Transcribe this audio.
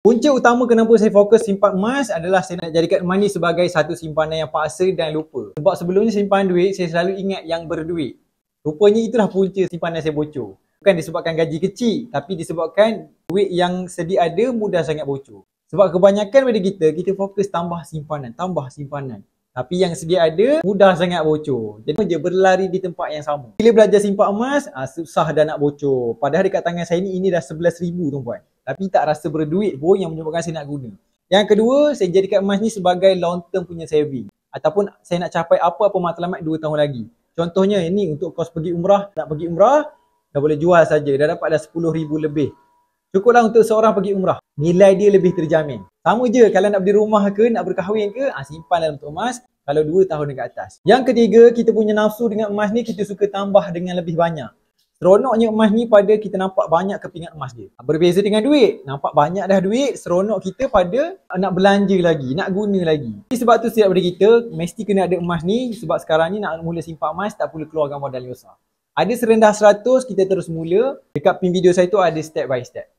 Punca utama kenapa saya fokus simpan emas adalah saya nak jadikan emas ni sebagai satu simpanan yang paksa dan lupa. Sebab sebelumnya simpan duit, saya selalu ingat yang berduit. Rupanya itulah punca simpanan saya bocor. Bukan disebabkan gaji kecil, tapi disebabkan duit yang sedia ada mudah sangat bocor. Sebab kebanyakan pada kita fokus tambah simpanan. Tapi yang sedia ada mudah sangat bocor. Jadi dia berlari di tempat yang sama. Bila belajar simpan emas, susah dah nak bocor. Padahal dekat tangan saya ni, ini dah 11,000 tuan-puan. Tapi tak rasa berduit pun yang menyebabkan saya nak guna. Yang kedua, saya jadikan emas ni sebagai long term punya saving. Ataupun saya nak capai apa-apa matlamat 2 tahun lagi. Contohnya ini untuk kos pergi umrah. Nak pergi umrah, dah boleh jual saja. Dah dapat dah 10,000 lebih. Cukuplah untuk seorang pergi umrah. Nilai dia lebih terjamin. Sama je kalau nak beli rumah ke, nak berkahwin ke, simpan dalam bentuk emas kalau 2 tahun dekat atas. Yang ketiga, kita punya nafsu dengan emas ni, kita suka tambah dengan lebih banyak. Seronoknya emas ni pada kita nampak banyak kepingan emas dia. Berbeza dengan duit. Nampak banyak dah duit, seronok kita pada nak belanja lagi, nak guna lagi. Sebab tu setiap daripada kita mesti kena ada emas ni. Sebab sekarang ni nak mula simpan emas tak perlu keluarkan modal yang besar. Ada serendah 100, kita terus mula. Dekat pin video saya tu ada step by step.